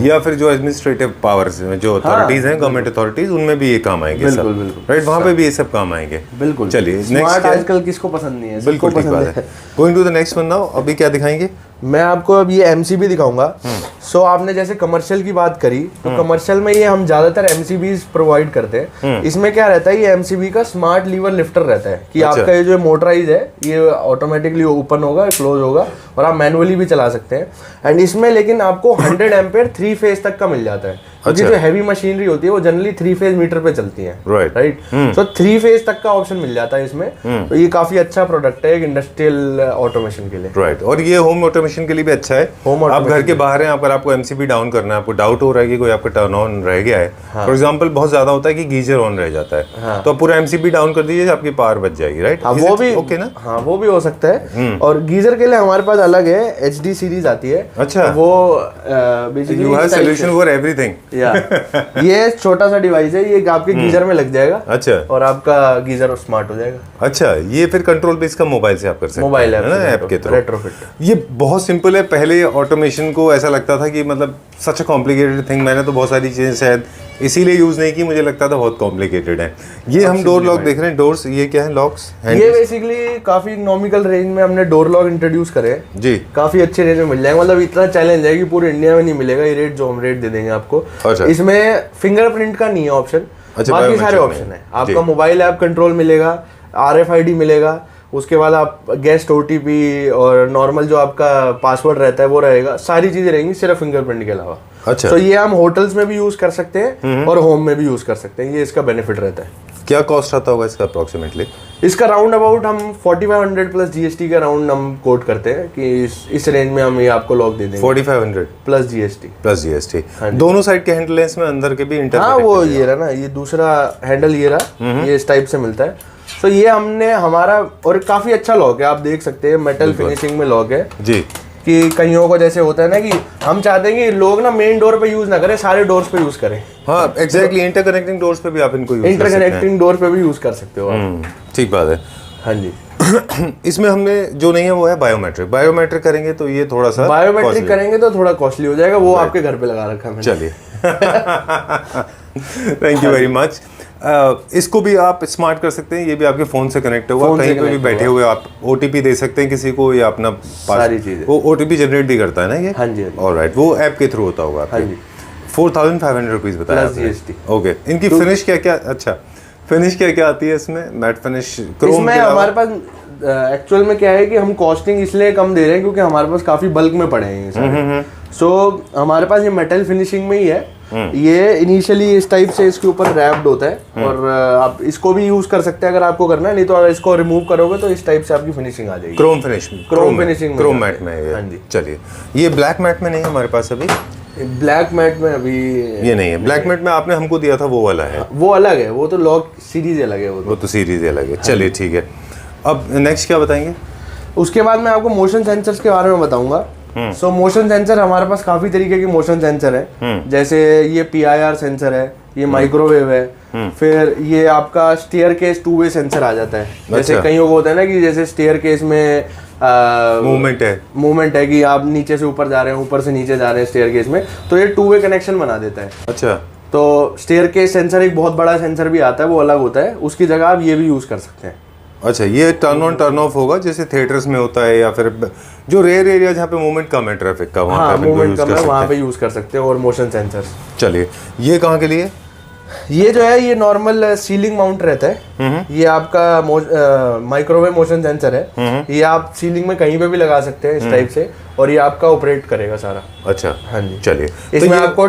या फिर जो एडमिनिस्ट्रेटिव पावर्स में जो अथॉरिटीज हैं, गवर्नमेंट अथॉरिटीज, उनमें भी ये काम आएंगे। बिल्कुल बिल्कुल राइट, वहाँ पे भी ये सब काम आएंगे। बिल्कुल। चलिए स्मार्ट आजकल किसको पसंद नहीं है? बिल्कुल ठीक बात है। Going to the next one now, अभी क्या दिखाएंगे? मैं आपको अब ये एमसीबी दिखाऊंगा। सो आपने जैसे कमर्शियल की बात करी, तो कमर्शियल में ये हम ज्यादातर एमसीबीज प्रोवाइड करते हैं। इसमें क्या रहता है, ये एमसीबी का स्मार्ट लीवर लिफ्टर रहता है कि आपका ये जो मोटराइज है ये ऑटोमेटिकली ओपन होगा, क्लोज होगा, और आप मैनुअली भी चला सकते हैं। एंड इसमें लेकिन आपको 100 एम्पेयर 3 फेज तक का मिल जाता है, क्योंकि जो हैवी मशीनरी होती है वो जनरली 3 फेज मीटर पे चलती है। राइट। सो 3 फेज तक का ऑप्शन मिल जाता है इसमें। तो ये काफी अच्छा प्रोडक्ट है एक इंडस्ट्रियल ऑटोमेशन के लिए। राइट। और ये होम ऑटोमेशन के लिए भी अच्छा है। आप घर के बाहर हैं, अगर आपको एमसीबी डाउन करना है, आपको डाउट हो रहा है कि कोई आपका टर्न ऑन रह गया है, फॉर एग्जांपल बहुत ज्यादा होता है कि गीजर ऑन रह जाता है, तो आप पूरा एमसीबी डाउन कर दीजिए, आपकी पावर बच जाएगी। राइट। वो भी ओके ना? हाँ, वो भी हो सकता है। और गीजर के लिए हमारे पास अलग है, एचडी सीरीज आती है। अच्छा। वो basically you have solution for everything. या ये छोटा सा डिवाइस है, ये आपके गीजर में लग जाएगा। अच्छा। और आपका गीजर स्मार्ट हो जाएगा। अच्छा, ये फिर कंट्रोल भी इसका मोबाइल से आप कर सकते हैं। मोबाइल ऐप के थ्रू। रेट्रोफिट। ये बहुत सिंपल है। पहले ऑटोमेशन को ऐसा लगता था कि मतलब सच अ कॉम्प्लिकेटेड थिंग। मैंने तो बहुत सारी चीजें शायद इसीलिए यूज नहीं की, मुझे लगता था बहुत कॉम्प्लिकेटेड है। ये हम डोर लॉक देख रहे हैं, डोर्स, ये क्या है? लॉक्स। ये बेसिकली काफी इकोनॉमिकल रेंज में हमने डोर लॉक इंट्रोड्यूस करे जी। काफी अच्छे रेंज में मिल जाएगा। मतलब इतना चैलेंज है कि पूरे इंडिया में नहीं मिलेगा ये रेट जो हम रेट दे देंगे आपको। अच्छा। इसमें फिंगरप्रिंट का नहीं है ऑप्शन। अच्छा, बाकी सारे ऑप्शन है। आपका मोबाइल ऐप कंट्रोल मिलेगा, RFID मिलेगा, उसके बाद आप गेस्ट OTP और नॉर्मल जो आपका पासवर्ड रहता है वो रहेगा, सारी चीजें रहेंगी सिर्फ फिंगरप्रिंट के अलावा। अच्छा। तो ये हम होटल्स में भी यूज कर सकते हैं और होम में भी यूज कर सकते हैं, ये इसका बेनिफिट रहता है। क्या कॉस्ट आता होगा इसका अप्रोक्सीमेटली? इसका राउंड अबाउट हम 4500 प्लस GST का राउंड हम कोट करते हैं कि इस रेंज में हम ये आपको लॉक दे देंगे। 4500 प्लस GST। Plus GST। दोनों साइड के हैंडल हैं इसमें, अंदर के भी इंटर। हाँ, वो ये रहा ना, ये दूसरा हैंडल ये रहा, ये इस टाइप से मिलता है। तो ये हमने हमारा, और काफी अच्छा लॉक है, आप देख सकते हैं मेटल फिनिशिंग में लॉक है जी। कि कईयों को जैसे होता है ना कि हम चाहते हैं कि लोग ना मेन डोर पे यूज ना करें, सारे डोर्स पे यूज करें। हाँ एग्जैक्टली, इंटरकनेक्टिंग डोर्स पे भी आप इनको यूज इंटरकनेक्टिंग डोर पे भी यूज कर सकते हो आप। ठीक बात है। हाँ जी। इसमें हमने जो नहीं है वो है बायोमेट्रिक। बायोमेट्रिक करेंगे तो ये थोड़ा सा बायोमेट्रिक करेंगे तो थोड़ा कॉस्टली हो जाएगा, वो आपके घर पे लगा रखा है। चलिए। Thank you very much. इसको भी आप स्मार्ट कर सकते हैं, ये भी आपके फोन से कनेक्ट होगा, कहीं पे भी बैठे हुए आप OTP दे सकते हैं किसी को, या अपना सारी चीजें। वो OTP जनरेट भी करता है ना ये? हाँ जी। ऑलराइट, वो ऐप के थ्रू होता होगा। हाँ जी। 4500 रुपीज बताया प्लस GST। ओके। इनकी फिनिश क्या क्या? अच्छा, फिनिश क्या क्या आती है इसमें? Matte finish, Chrome. इसमें हमारे पास एक्चुअल में क्या है कि हम कॉस्टिंग इसलिए कम दे रहे हैं क्योंकि हमारे पास काफी बल्क में पड़े हैं ये सारे। सो हमारे पास ये मेटल फिनिशिंग में ही है। ये इनिशियली इस टाइप से इसके ऊपर रैप्ड होता है, और आप इसको भी यूज कर सकते हैं अगर आपको करना है, नहीं तो अगर इसको रिमूव करोगे तो इस टाइप से आपकी फिनिशिंग आ जाएगी। Chrome finish, chrome finishing, chrome matte में है। हाँ जी। चलिए, ये ब्लैक मैट में नहीं है हमारे पास अभी। ब्लैक मैट में अभी ये नहीं है। ब्लैक मैट में आपने हमको दिया था वो वाला है। वो अलग है, वो तो लॉक सीरीज अलग है। वो तो सीरीज अलग है। चलिए ठीक है। अब नेक्स्ट क्या बताएंगे? उसके बाद मैं आपको मोशन सेंसर्स के बारे में बताऊंगा सो मोशन सेंसर हमारे पास काफी तरीके के मोशन सेंसर है, जैसे ये PIR सेंसर है, ये माइक्रोवेव है, फिर ये आपका स्टेयर केस 2 वे सेंसर आ जाता है। जैसे कहीं को होता है ना कि जैसे स्टेयर केस में मूवमेंट है कि आप नीचे से ऊपर जा रहे हैं, ऊपर से नीचे जा रहे हैं स्टेयर केस में, तो ये 2 वे कनेक्शन बना देता है। अच्छा, तो स्टेयर केस सेंसर एक बहुत बड़ा सेंसर भी आता है, वो अलग होता है, उसकी जगह आप ये भी यूज कर सकते हैं। अच्छा, ये टर्न ऑन टर्न ऑफ होगा जैसे थिएटर्स में होता है, या फिर जो रेयर एरिया जहाँ पे मूवमेंट कम है ट्रैफिक का, वहाँ पे मूवमेंट कम है वहाँ पे यूज कर सकते हैं। और मोशन सेंसर, चलिए ये कहाँ के लिए? ये जो है ये नॉर्मल सीलिंग माउंट रहता है। ये आपका माइक्रोवेव मोशन सेंसर है, ये आप सीलिंग में कहीं पे भी लगा सकते हैं इस टाइप से, और ये आपका ऑपरेट करेगा सारा। अच्छा, हाँ जी, चलिए इसमें आपको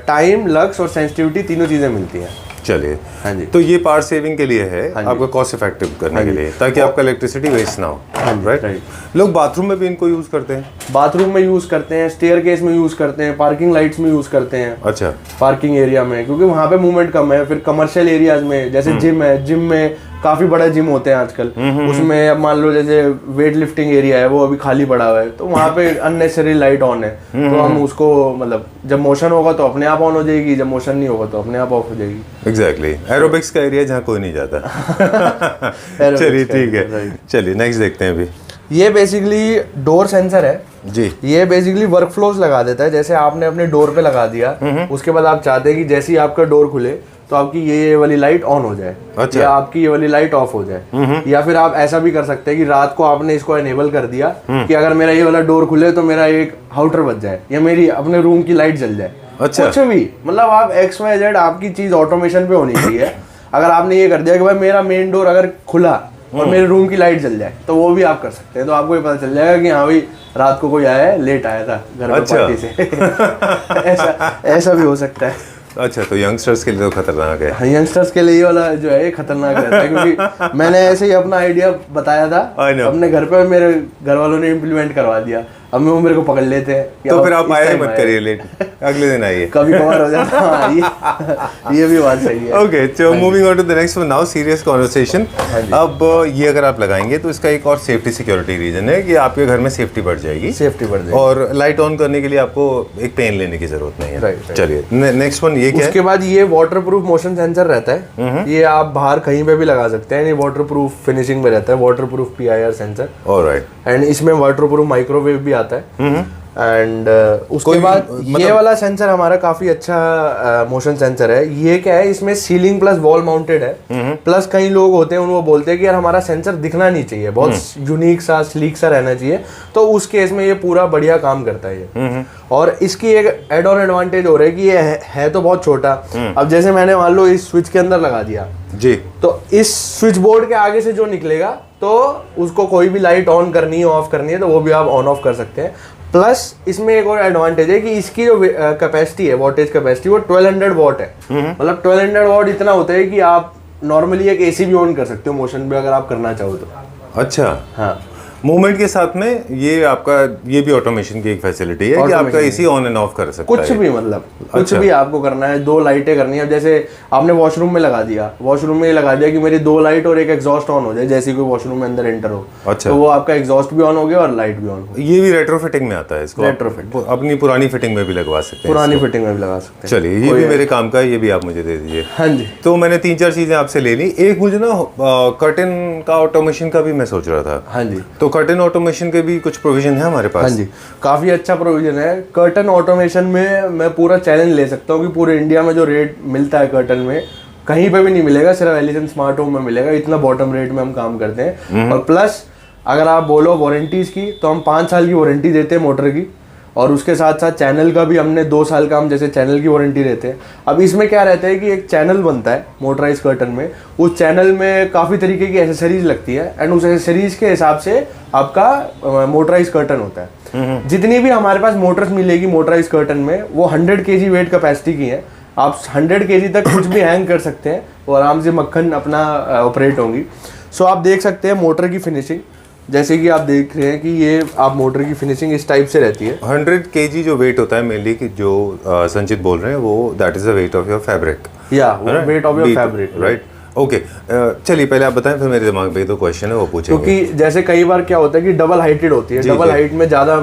टाइम, लक्स और सेंसिटिविटी तीनों चीजें मिलती हैं। चलिए, हाँ जी, तो ये पावर सेविंग के लिए है, आपका कॉस्ट इफेक्टिव करने के लिए, ताकि आपका इलेक्ट्रिसिटी वेस्ट ना हो। राइट, लोग बाथरूम में भी इनको यूज करते हैं, बाथरूम में यूज करते हैं, स्टेयर केस में यूज करते हैं, पार्किंग लाइट्स में यूज करते हैं। अच्छा, पार्किंग एरिया में, क्योंकि वहाँ पे मूवमेंट कम है। फिर कमर्शियल एरियाज में, जैसे जिम है, जिम में काफी बड़ा जिम होते हैं आजकल, उसमें अब मान लो जैसे वेट लिफ्टिंग एरिया है, वो अभी खाली पड़ा हुआ है, तो वहाँ पे अननेसेसरी लाइट ऑन है, तो हम उसको मतलब जब मोशन होगा तो अपने आप ऑन हो जाएगी, जब मोशन नहीं होगा तो अपने आप ऑफ हो जाएगी। एग्जैक्टली, एरोबिक्स का एरिया जहाँ कोई नहीं जाता। चलिए ठीक है, चलिए नेक्स्ट देखते हैं। अभी ये बेसिकली डोर सेंसर है जी, ये बेसिकली वर्क फ्लोज लगा देता है। जैसे आपने अपने डोर पे लगा दिया, उसके बाद आप चाहते हैं कि जैसे ही आपका डोर खुले तो आपकी ये वाली लाइट ऑन हो जाए, अच्छा, या आपकी ये वाली लाइट ऑफ हो जाए। या फिर आप ऐसा भी कर सकते हैं कि रात को आपने इसको एनेबल कर दिया कि अगर मेरा ये वाला डोर खुले तो मेरा एक हाउटर बज जाए, या मेरी अपने रूम की लाइट जल जाए। अच्छा, कुछ भी, मतलब आप XYZ आपकी चीज ऑटोमेशन पे होनी चाहिए। अगर आपने ये कर दिया कि भाई मेरा मेन डोर अगर खुला और मेरे रूम की लाइट जल जाए, तो वो भी आप कर सकते हैं। तो आपको ये पता चल जाएगा कि हाँ भाई रात को कोई आया है, लेट आया था घर पे पार्टी से। ऐसा भी हो सकता है। अच्छा, तो यंगस्टर्स के लिए तो खतरनाक है। यंगस्टर्स के लिए ये वाला जो है खतरनाक रहता है, क्योंकि मैंने ऐसे ही अपना आइडिया बताया था अपने घर पे, मेरे घर वालों ने इम्प्लीमेंट करवा दिया। अब वो मेरे को पकड़ लेते हैं, तो फिर आप आए मत करिए लेट, अगले दिन आइए, कभी कभार हो जाता है। ये भी बात सही है। Okay, so moving on to the next one now, serious conversation. अब ये अगर आप लगाएंगे तो इसका एक और सेफ्टी सिक्योरिटी रीजन है कि आपके घर में सेफ्टी बढ़ जाएगी, और लाइट ऑन करने के लिए आपको एक पेन लेने की जरूरत नहीं है। चलिए नेक्स्ट वन ये क्या है? उसके बाद ये वाटरप्रूफ मोशन सेंसर रहता है। ये आप बाहर कहीं पे भी लगा सकते हैं, ये वाटरप्रूफ फिनिशिंग में रहता है, waterproof PIR sensor. Alright, and इसमें वाटरप्रूफ माइक्रोवेव भी आता है। एंड उसके बाद ये वाला सेंसर हमारा काफी अच्छा मोशन सेंसर है। ये क्या है, इसमें सीलिंग प्लस वॉल माउंटेड है। प्लस कई लोग होते हैं उनको बोलते हैं कि यार हमारा सेंसर दिखना नहीं चाहिए, बहुत यूनिक सा स्लीक सा रहना चाहिए, तो उस केस में ये पूरा बढ़िया काम करता है ये। और इसकी एक एड ऑन एडवांटेज हो रहा है कि ये है तो बहुत छोटा। अब जैसे मैंने मान लो इस स्विच के अंदर लगा दिया जी, तो इस स्विच बोर्ड के आगे से जो निकलेगा, तो उसको कोई भी लाइट ऑन करनी है, ऑफ करनी है, तो वो भी आप ऑन ऑफ कर सकते हैं। प्लस इसमें एक और एडवांटेज है कि इसकी जो कैपेसिटी है, वोल्टेज कैपेसिटी, वो 1200 वॉट है। मतलब 1200 वॉट इतना होता है कि आप नॉर्मली एक AC भी ऑन कर सकते हो मोशन पे, अगर आप करना चाहो तो। अच्छा, हाँ, मूवमेंट के साथ में ये आपका ये भी ऑटोमेशन की एक फैसिलिटी है कि आपका AC ऑन एंड ऑफ कर सकता है। कुछ भी, मतलब कुछ भी आपको करना है, 2 लाइटें करनी है। जैसे आपने वॉशरूम में लगा दिया, वॉशरूम में लगा दिया कि मेरी 2 लाइट और एक एग्जॉस्ट ऑन हो जाए, जैसे कोई वॉशरूम में अंदर एंटर हो। अच्छा, तो वो आपका एग्जॉस्ट भी ऑन हो गया और लाइट भी ऑन हो। ये भी रेट्रोफिटिंग में आता है, इसको रेट्रोफिट अपनी पुरानी फिटिंग में भी लगवा सकते हैं, पुरानी फिटिंग में भी लगा सकते हैं। चलिए, ये भी मेरे काम का है, ये भी आप मुझे दे दीजिए। हाँ जी, तो मैंने 3-4 चीजें आपसे ले ली। एक मुझे ना कर्टन का ऑटोमेशन का भी मैं सोच रहा था। हाँ जी, तो कर्टन ऑटोमेशन के भी कुछ प्रोविजन है हमारे पास? हाँ जी, काफी अच्छा प्रोविजन है कर्टन ऑटोमेशन में। मैं पूरा चैलेंज ले सकता हूँ कि पूरे इंडिया में जो रेट मिलता है कर्टन में, कहीं पे भी नहीं मिलेगा, सिर्फ एलिसन स्मार्ट होम में मिलेगा। इतना बॉटम रेट में हम काम करते हैं। और प्लस अगर आप बोलो वारंटीज की, तो हम 5 साल की वारंटी देते हैं मोटर की, और उसके साथ साथ चैनल का भी हमने 2 साल का हम जैसे चैनल की वारंटी रहते हैं। अब इसमें क्या रहता है कि एक चैनल बनता है मोटराइज कर्टन में, उस चैनल में काफ़ी तरीके की एसेसरीज लगती है, एंड उस एसेसरीज के हिसाब से आपका मोटराइज कर्टन होता है। जितनी भी हमारे पास मोटर्स मिलेगी मोटराइज कर्टन में, वो 100 kg वेट कैपेसिटी की है। आप 100 kg तक कुछ भी हैंग कर सकते हैं और आराम से मक्खन अपना ऑपरेट होंगी। सो आप देख सकते हैं मोटर की फिनिशिंग, जैसे कि आप देख रहे हैं कि ये आप मोटर की फिनिशिंग इस टाइप से रहती है। 100 kg जो वेट होता है मेनली, कि जो संचित बोल रहे हैं, वो that is the weight of your fabric, या weight of your fabric, right. Okay चलिए पहले आप बताएं, फिर मेरे दिमाग में तो क्वेश्चन है वो पूछेंगे। क्योंकि जैसे कई बार क्या होता है कि डबल हाइटेड होती है, डबल हाइट में ज्यादा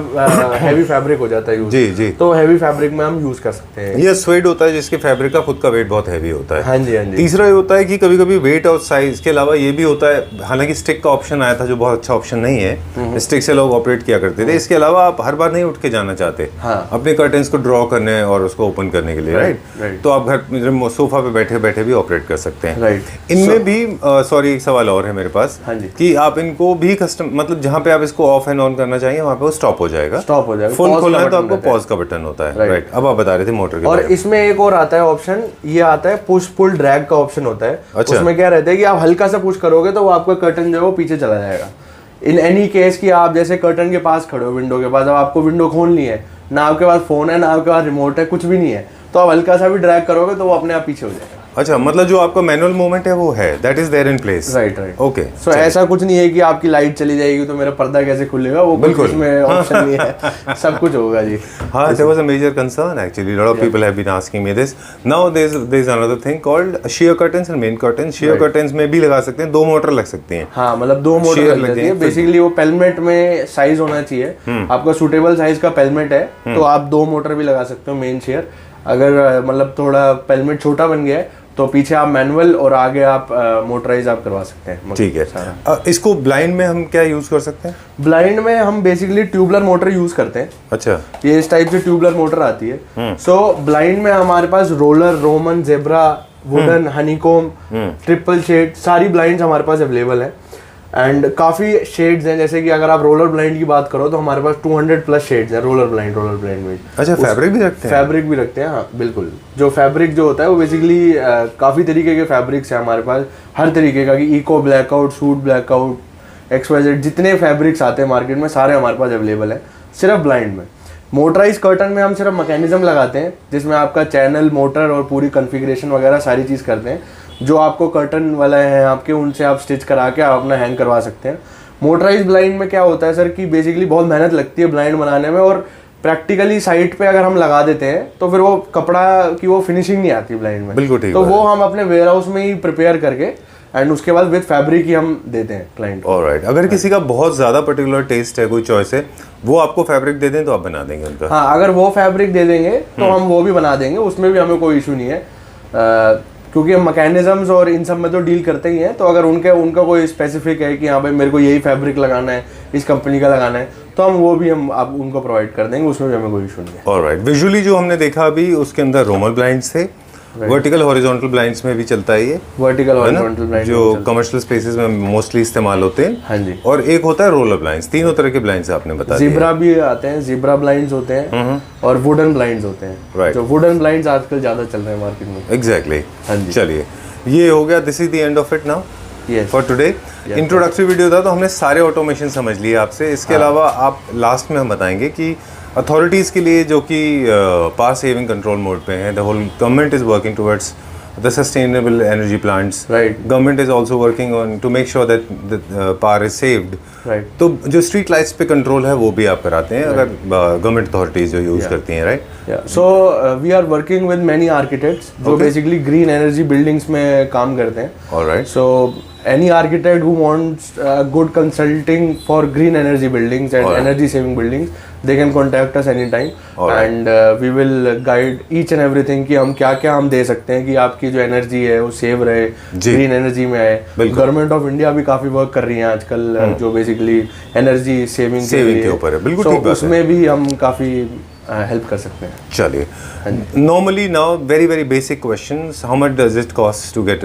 हैवी फैब्रिक हो जाता है यूज। जी जी। तो हैवी फैब्रिक में हम यूज कर सकते हैं। ये स्वेड होता है जिसके फैब्रिक का खुद का वेट बहुत हैवी होता है। हाँ जी, हाँ जी। तीसरा ये होता है कि कभी कभी वेट और साइज के अलावा ये भी होता है, हालांकि स्टिक का ऑप्शन आया था जो बहुत अच्छा ऑप्शन नहीं है, स्टिक से लोग ऑपरेट किया करते थे। इसके अलावा आप हर बार नहीं उठ के जाना चाहते अपने कर्टेंस को ड्रॉ करने और उसको ओपन करने के लिए, राइट? तो आप घर सोफा पे बैठे बैठे भी ऑपरेट कर सकते हैं। इनमें भी सॉरी एक सवाल और है मेरे पास, कि आप इनको भी कस्टम मतलब जहाँ पे आप इसको ऑफ एंड ऑन करना चाहिए वहाँ पे वो स्टॉप हो जाएगा। फुल खोलना है तो आपको पॉज का बटन होता है, राइट? अब आप बता रहे थे मोटर के और इसमें एक और आता है ऑप्शन, ये आता है पुश पुल ड्रैग का ऑप्शन होता है। अच्छा। उसमें क्या रहता है कि आप हल्का सा पुश करोगे तो वो आपका कर्टन जो है वो पीछे चला जाएगा। इन एनी केस कि आप जैसे कर्टन के पास खड़े हो, विंडो के पास, अब आपको विंडो खोलनी है, ना आपके पास फोन है, ना आपके पास रिमोट है, कुछ भी नहीं है, तो आप हल्का सा भी ड्रैग करोगे तो वो अपने आप पीछे हो जाएगा। अच्छा, मतलब जो आपका मैनुअल मूवमेंट है वो है, that is there in place, right right. Okay. So ऐसा कुछ नहीं है कि आपकी लाइट चली जाएगी तो मेरा पर्दा कैसे खुलेगा, वो बिल्कुल इसमें ऑप्शन नहीं है, सब कुछ होगा जी। हाँ, there was a major concern actually. A lot of people have been asking me this. Now there's another thing called sheer curtains and main curtains. Sheer curtains में भी लगा सकते हैं, 2 मोटर लग सकती हैं। हाँ, मतलब 2 मोटर लग जाती है। बेसिकली वो पेलमेट में साइज होना चाहिए, आपका सूटेबल साइज का पेलमेट है तो आप 2 मोटर भी लगा सकते हो मेन शेयर। अगर मतलब थोड़ा पेलमेट छोटा बन गया है तो पीछे आप मैनुअल और आगे आप मोटराइज आप करवा सकते हैं। ठीक है। इसको ब्लाइंड में हम क्या यूज कर सकते हैं? ब्लाइंड में हम बेसिकली ट्यूबलर मोटर यूज करते हैं। अच्छा। ये इस टाइप से ट्यूबलर मोटर आती है। सो ब्लाइंड में हमारे पास roller, roman, zebra, wooden, honeycomb, triple shade, सारी ब्लाइंड्स हमारे पास अवेलेबल है। एंड काफ़ी शेड्स हैं, जैसे कि अगर आप रोलर ब्लाइंड की बात करो तो हमारे पास 200+ शेड्स हैं रोलर ब्लाइंड में। अच्छा, फैब्रिक भी रखते हैं? फैब्रिक भी रखते हैं, हाँ बिल्कुल। जो फैब्रिक जो होता है वो बेसिकली काफ़ी तरीके के फैब्रिक्स हैं हमारे पास, हर तरीके का, कि eco blackout, suit blackout, XYZ, जितने फैब्रिक्स आते हैं मार्केट में सारे हमारे पास अवेलेबल हैं सिर्फ ब्लाइंड में। मोटराइज कर्टन में हम सिर्फ मैकेनिज्म लगाते हैं जिसमें आपका चैनल, मोटर और पूरी कॉन्फ़िगरेशन वगैरह सारी चीज़ करते हैं। जो आपको कर्टन वाला है आपके, उनसे आप स्टिच करा के आप अपना हैंग करवा सकते हैं। मोटराइज ब्लाइंड में क्या होता है सर कि बेसिकली बहुत मेहनत लगती है ब्लाइंड बनाने में, और प्रैक्टिकली साइट पे अगर हम लगा देते हैं तो फिर वो कपड़ा की वो फिनिशिंग नहीं आती ब्लाइंड में। बिल्कुल ठीक। तो वो हम अपने वेयर हाउस में ही प्रिपेयर करके एंड उसके बाद विद फैब्रिक ही हम देते हैं क्लाइंट को। ऑलराइट। अगर किसी का बहुत ज़्यादा पर्टिकुलर टेस्ट है, कोई चॉइस है, वो आपको फैब्रिक दे दें तो आप बना देंगे उनका? हाँ, अगर वो फैब्रिक दे देंगे तो हम वो भी बना देंगे, उसमें भी हमें कोई इशू नहीं है। क्योंकि हम मैकेनिज्म्स और इन सब में तो डील करते ही हैं। तो अगर उनका कोई स्पेसिफिक है कि हाँ भाई मेरे को यही फैब्रिक लगाना है, इस कंपनी का लगाना है, तो हम वो भी आप उनको प्रोवाइड कर देंगे, उसमें भी हमें कोई इशू नहीं है। ऑलराइट। विजुअली जो हमने देखा अभी उसके अंदर रोमल ब्लाइंड्स थे, वर्टिकल हॉरिजॉन्टल ब्लाइंड्स में भी चलता है ये, वर्टिकल हॉरिजॉन्टल ब्लाइंड जो कमर्शियल स्पेसेस में मोस्टली इस्तेमाल होते हैं। हाँ जी। और एक होता है रोलर ब्लाइंड्स। 3 तरह के ब्लाइंड्स आपने बता दिए। ज़ीब्रा भी आते हैं, ज़ीब्रा ब्लाइंड्स होते हैं और वुडन ब्लाइंड्स होते हैं। राइट। जो वुडन ब्लाइंड्स आजकल ज़्यादा चल रहे हैं मार्केट में। एग्जैक्टली। हाँ जी। चलिए, ये हो गया, this is the end of it now Yes. For today. Introductory video था तो हमने सारे ऑटोमेशन समझ लिए आपसे। इसके अलावा आप लास्ट में हम बताएंगे कि अथॉरिटीज़ के लिए जो कि पावर सेविंग कंट्रोल मोड पे हैं, the whole government is working towards the sustainable energy plants. Right. Government is also working on to make sure that the power is saved. Right. तो जो स्ट्रीट लाइट्स पे control है वो भी आप कराते हैं अगर गवर्नमेंट अथॉरिटीज जो यूज करती हैं, right? So we are working with many architects जो बेसिकली ग्रीन एनर्जी बिल्डिंग्स में काम करते हैं। Alright. So any architect who wants good consulting for green energy buildings and energy saving buildings, they can contact us anytime. And we will guide each and everything कि हम क्या क्या हम दे सकते हैं कि आपकी जो एनर्जी है वो सेव रहे, ग्रीन एनर्जी में आए। गवर्नमेंट ऑफ इंडिया भी काफ़ी वर्क कर रही है आजकल जो बेसिकली एनर्जी सेविंग के ऊपर है। बिल्कुल ठीक बात है। उसमें भी हम काफ़ी हेल्प कर सकते हैं। चलिए, normally now very basic questions, how much does it cost to get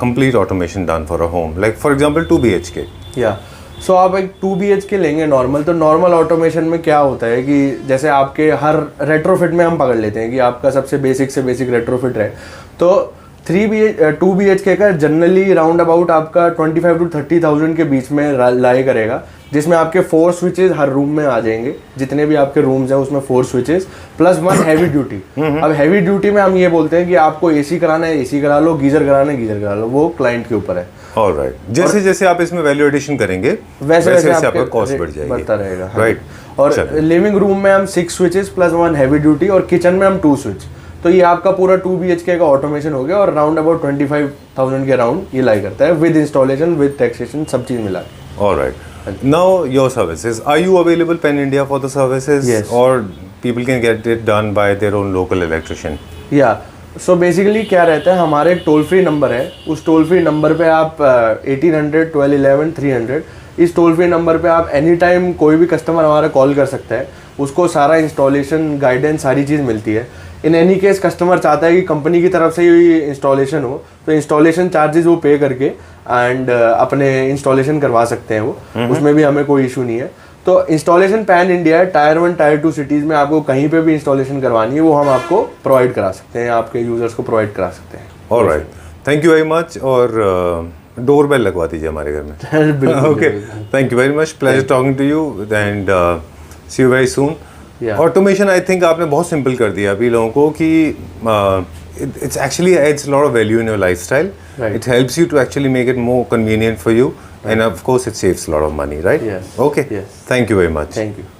complete automation done for a home, like for example 2 BHK? या सो आप एक 2 BHK लेंगे नॉर्मल, तो नॉर्मल ऑटोमेशन में क्या होता है कि जैसे आपके हर रेट्रोफिट में हम पकड़ लेते हैं कि आपका सबसे बेसिक से बेसिक रेट्रोफिट है, तो 2 BHK का जनरली राउंड अबाउट आपका 25,000 to 30,000 के बीच में लाई करेगा, जिसमें आपके 4 स्विचेस हर रूम में आ जाएंगे। जितने भी आपके रूम्स हैं उसमें 4 स्विचेस प्लस 1 हैवी ड्यूटी। अब हैवी ड्यूटी में हम ये बोलते हैं कि आपको AC कराना है AC करा लो, गीजर कराना है गीजर करा लो, वो क्लाइंट के ऊपर है। ऑलराइट। जैसे जैसे आप इसमें वैल्यू एडिशन करेंगे वैसे आपका कॉस्ट बढ़ जाएगी, बढ़ता रहेगा। राइट। और लिविंग रूम में हम 6 स्विचेस प्लस 1 हैवी ड्यूटी, और किचन में हम 2 स्विच, तो ये आपका पूरा 2 BHK का ऑटोमेशन हो गया और राउंड अबाउट 25,000 के राउंड ये लाई करता है विद इंस्टॉलेशन विद टैक्सेशन सब चीज़ मिला के। All right. Now your services. Are you available pan India for the services? Yes. Or people can get it done by their own local electrician? या so basically क्या रहता है, हमारे एक toll free number है, उस टोल फ्री नंबर पे आप 1800 1211 300 इस टोल फ्री नंबर पे आप एनी टाइम कोई भी कस्टमर हमारा कॉल कर सकता है, उसको सारा इंस्टॉलेशन गाइडेंस सारी चीज़ मिलती है। इन एनी केस कस्टमर चाहता है कि कंपनी की तरफ से ही इंस्टॉलेशन हो तो इंस्टॉलेशन चार्जेस वो पे करके एंड अपने इंस्टॉलेशन करवा सकते हैं वो, उसमें भी हमें कोई इशू नहीं है। तो इंस्टॉलेशन पैन इंडिया है, टायर 1 टायर 2 सिटीज़ में आपको कहीं पे भी इंस्टॉलेशन करवानी है वो हम आपको प्रोवाइड करा सकते हैं, आपके यूजर्स को प्रोवाइड करा सकते हैं। Alright, thank you very much. और डोर बेल लगवा दीजिए हमारे घर में। Okay, thank you very much, pleasure talking to you and see you very soon. Automation I think आपने बहुत सिंपल कर दिया अभी लोगों को कि it's actually adds a lot of value in your lifestyle. Right. It helps you to actually make it more convenient for you, and of course it saves a lot of money, right? Yes. Okay. Yes. Thank you very much. Thank you.